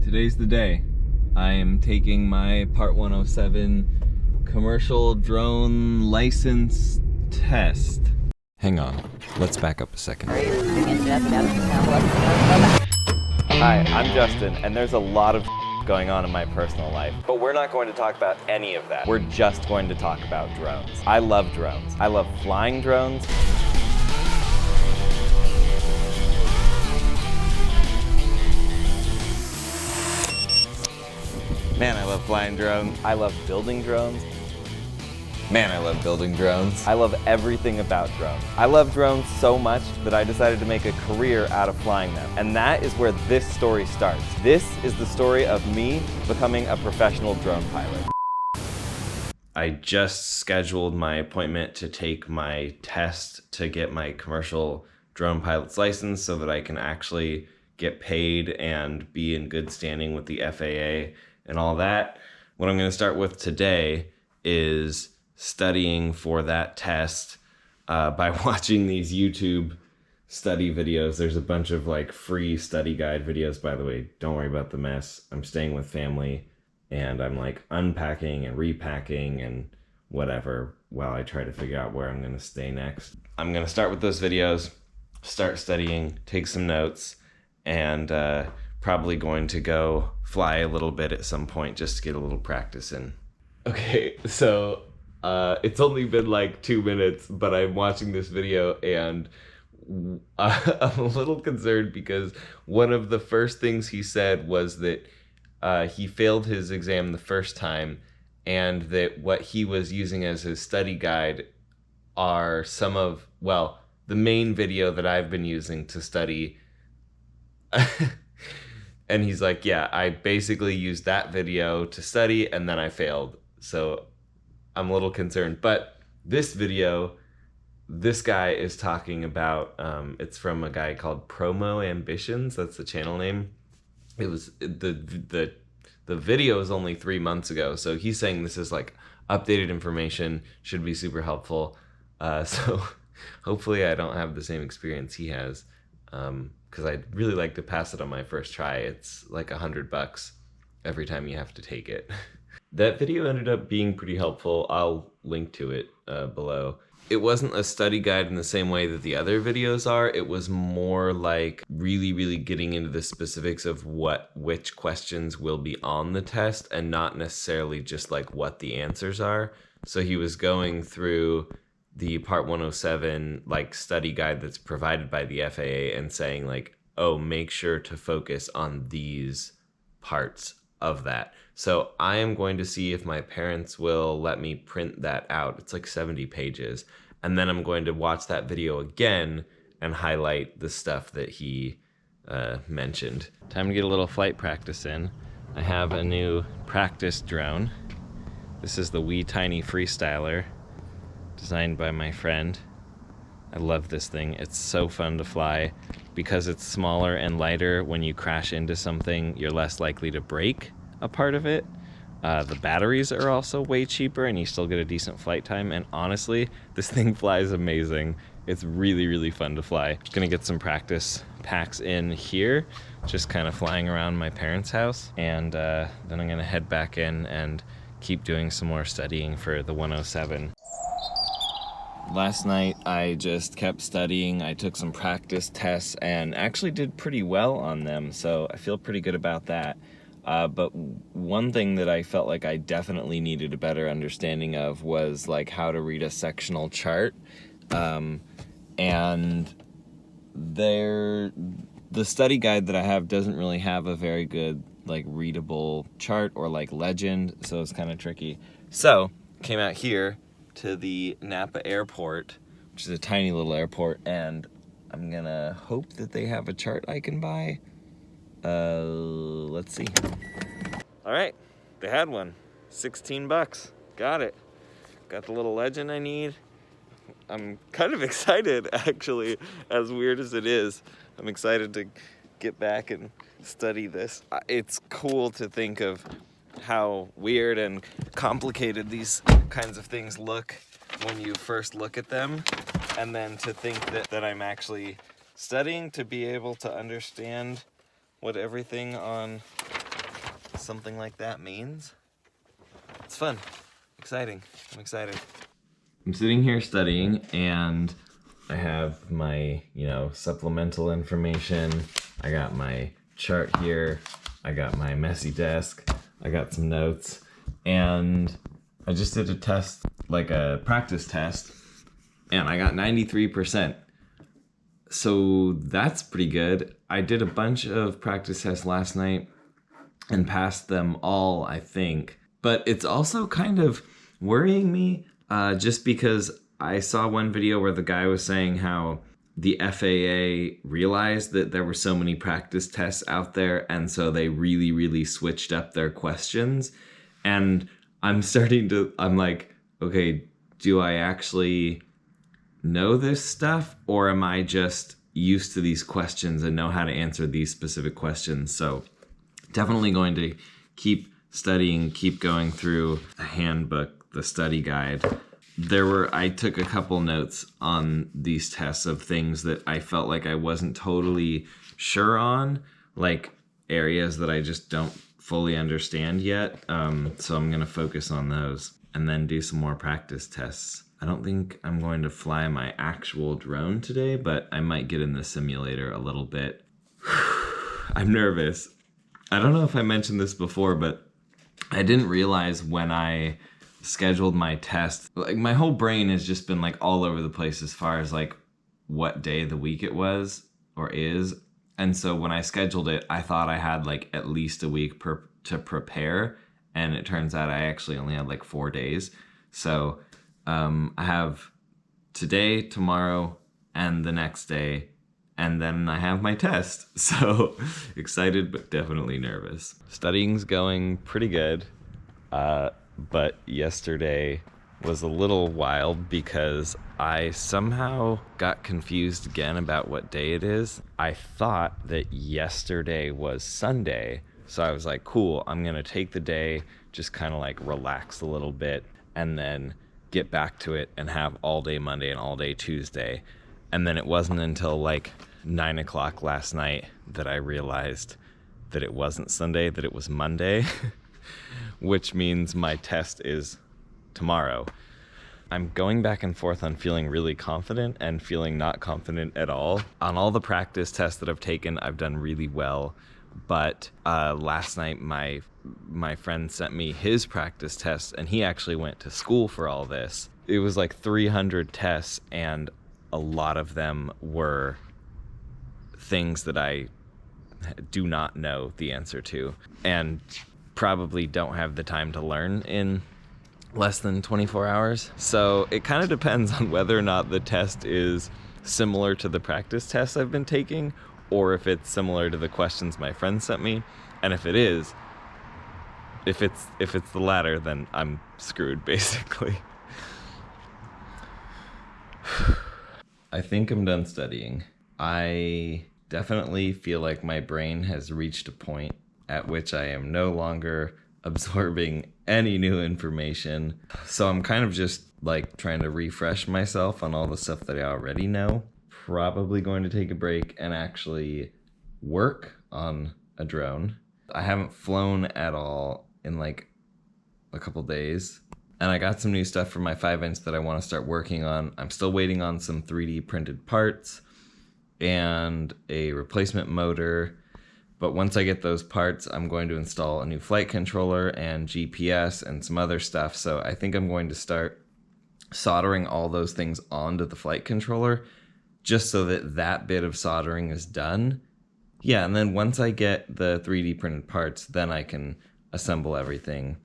Today's the day. I am taking my Part 107 commercial drone license test. Hang on, let's back up a second. Hi, I'm Justin, and there's a lot of going on in my personal life, but we're not going to talk about any of that. We're just going to talk about drones. I love drones. I love flying drones. Man, I love flying drones. I love building drones. Man, I love building drones. I love everything about drones. I love drones so much that I decided to make a career out of flying them. And that is where this story starts. This is the story of me becoming a professional drone pilot. I just scheduled my appointment to take my test to get my commercial drone pilot's license so that I can actually get paid and be in good standing with the FAA and all that. What I'm going to start with today is studying for that test by watching these YouTube study videos. There's a bunch of like free study guide videos, by the way. Don't worry about the mess. I'm staying with family and I'm like unpacking and repacking and whatever while I try to figure out where I'm going to stay next. I'm going to start with those videos, start studying, take some notes, and probably going to go fly a little bit at some point just to get a little practice in. Okay, so it's only been like 2 minutes, but I'm watching this video and I'm a little concerned because one of the first things he said was that he failed his exam the first time and that what he was using as his study guide are some of, well, the main video that I've been using to study. And he's like, yeah, I basically used that video to study and then I failed. So I'm a little concerned. But this video, this guy is talking about, it's from a guy called Promo Ambitions. That's the channel name. It was, the video is only 3 months ago. So he's saying this is like updated information, should be super helpful. So hopefully I don't have the same experience he has. Because I'd really like to pass it on my first try. It's like $100 every time you have to take it. That video ended up being pretty helpful. I'll link to it below. It wasn't a study guide in the same way that the other videos are. It was more like really getting into the specifics of which questions will be on the test and not necessarily just like what the answers are. So he was going through the Part 107 like study guide that's provided by the FAA and saying like, oh, make sure to focus on these parts of that. So I am going to see if my parents will let me print that out. It's like 70 pages. And then I'm going to watch that video again and highlight the stuff that he mentioned. Time to get a little flight practice in. I have a new practice drone. This is the wee tiny freestyler, designed by my friend. I love this thing. It's so fun to fly. Because it's smaller and lighter, when you crash into something, you're less likely to break a part of it. The batteries are also way cheaper and you still get a decent flight time. And honestly, this thing flies amazing. It's really fun to fly. Gonna get some practice packs in here, just kind of flying around my parents' house. And then I'm gonna head back in and keep doing some more studying for the 107. Last night I just kept studying. I took some practice tests and actually did pretty well on them, so I feel pretty good about that. But one thing that I felt like I definitely needed a better understanding of was like how to read a sectional chart. And the study guide that I have doesn't really have a very good like readable chart or like legend, so it's kind of tricky. So came out here to the Napa airport, which is a tiny little airport, and I'm gonna hope that they have a chart I can buy. Let's see. All right, they had one. $16. Got it. Got the little legend I need. I'm kind of excited, actually, as weird as it is. I'm excited to get back and study this. It's cool to think of how weird and complicated these kinds of things look when you first look at them, and then to think that I'm actually studying to be able to understand what everything on something like that means. It's fun, exciting, I'm excited. I'm sitting here studying and I have my, supplemental information. I got my chart here. I got my messy desk. I got some notes. And I just did a test, like a practice test, and I got 93%. So that's pretty good. I did a bunch of practice tests last night and passed them all, I think. But it's also kind of worrying me just because I saw one video where the guy was saying how the FAA realized that there were so many practice tests out there, and so they really, really switched up their questions. And I'm like, okay, do I actually know this stuff, or am I just used to these questions and know how to answer these specific questions? So definitely going to keep studying, keep going through the handbook, the study guide. I took a couple notes on these tests of things that I felt like I wasn't totally sure on, like areas that I just don't fully understand yet. So I'm gonna focus on those and then do some more practice tests. I don't think I'm going to fly my actual drone today, but I might get in the simulator a little bit. I'm nervous. I don't know if I mentioned this before, but I didn't realize when I scheduled my test, like my whole brain has just been like all over the place as far as like what day of the week it was or is. And so when I scheduled it, I thought I had like at least a week to prepare. And it turns out I actually only had like 4 days. So I have today, tomorrow, and the next day, and then I have my test. So excited, but definitely nervous. Studying's going pretty good. But yesterday was a little wild because I somehow got confused again about what day it is. I thought that yesterday was Sunday. So I was like, cool, I'm gonna take the day, just kind of like relax a little bit, and then get back to it and have all day Monday and all day Tuesday. And then it wasn't until like 9 o'clock last night that I realized that it wasn't Sunday, that it was Monday, which means my test is tomorrow. I'm going back and forth on feeling really confident and feeling not confident at all. On all the practice tests that I've taken, I've done really well. But last night, my friend sent me his practice tests, and he actually went to school for all this. It was like 300 tests, and a lot of them were things that I do not know the answer to, and probably don't have the time to learn in less than 24 hours. So it kind of depends on whether or not the test is similar to the practice tests I've been taking, or if it's similar to the questions my friend sent me. And if it is, if it's the latter, then I'm screwed, basically. I think I'm done studying. I definitely feel like my brain has reached a point at which I am no longer absorbing any new information. So I'm kind of just like trying to refresh myself on all the stuff that I already know. Probably going to take a break and actually work on a drone. I haven't flown at all in like a couple days. And I got some new stuff for my 5-inch that I want to start working on. I'm still waiting on some 3D printed parts and a replacement motor. But once I get those parts, I'm going to install a new flight controller and GPS and some other stuff. So I think I'm going to start soldering all those things onto the flight controller just so that that bit of soldering is done. Yeah, and then once I get the 3D printed parts, then I can assemble everything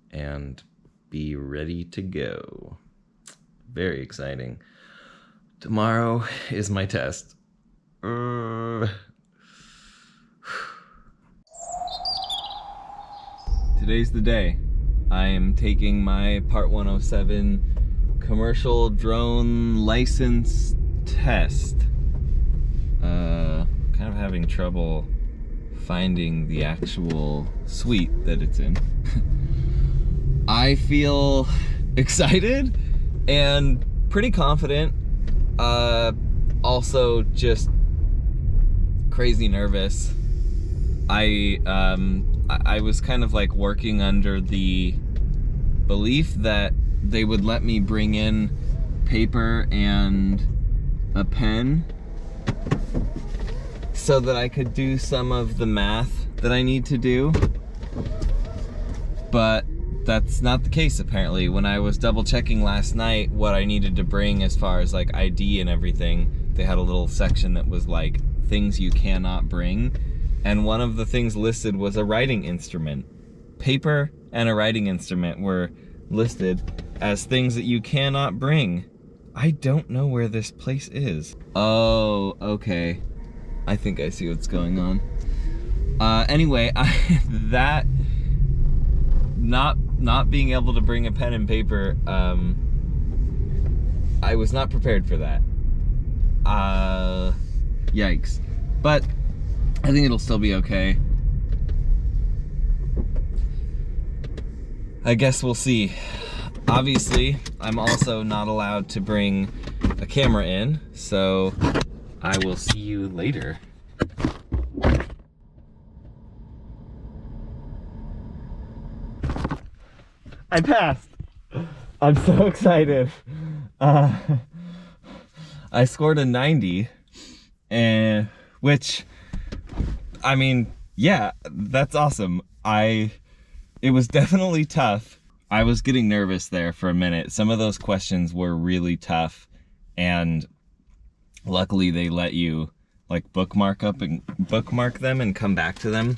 and be ready to go. Very exciting. Tomorrow is my test. Today's the day. I am taking my Part 107 commercial drone license test. Kind of having trouble finding the actual suite that it's in. I feel excited and pretty confident. Also just crazy nervous. I I was kind of like working under the belief that they would let me bring in paper and a pen so that I could do some of the math that I need to do. But that's not the case apparently. When I was double checking last night what I needed to bring as far as like ID and everything, they had a little section that was like things you cannot bring. And one of the things listed was a writing instrument. Paper and a writing instrument were listed as things that you cannot bring. I don't know where this place is. Oh, okay. I think I see what's going on. Anyway, that not being able to bring a pen and paper, I was not prepared for that. Yikes. But I think it'll still be okay. I guess we'll see. Obviously, I'm also not allowed to bring a camera in, so I will see you later. I passed. I'm so excited. I scored a 90, and which, I mean, yeah, that's awesome. It was definitely tough. I was getting nervous there for a minute. Some of those questions were really tough, and luckily they let you like bookmark them and come back to them,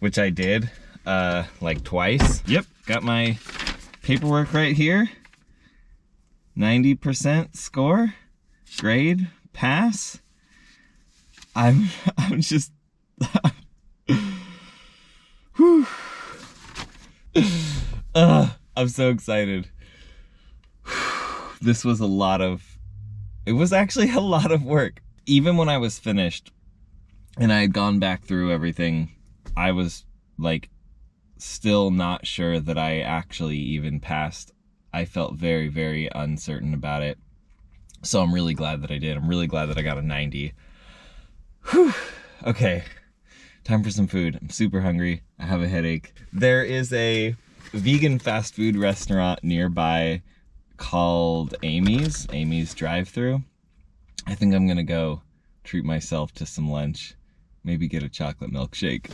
which I did like twice. Yep, got my paperwork right here. 90% score, grade, pass. I'm just whew. I'm so excited. This was it was actually a lot of work. Even when I was finished and I had gone back through everything, I was like still not sure that I actually even passed. I felt very, very uncertain about it. So I'm really glad that I did. I'm really glad that I got a 90. Whew. Okay, time for some food. I'm super hungry. I have a headache. There is a vegan fast food restaurant nearby called Amy's drive-thru. I think I'm gonna go treat myself to some lunch. Maybe get a chocolate milkshake.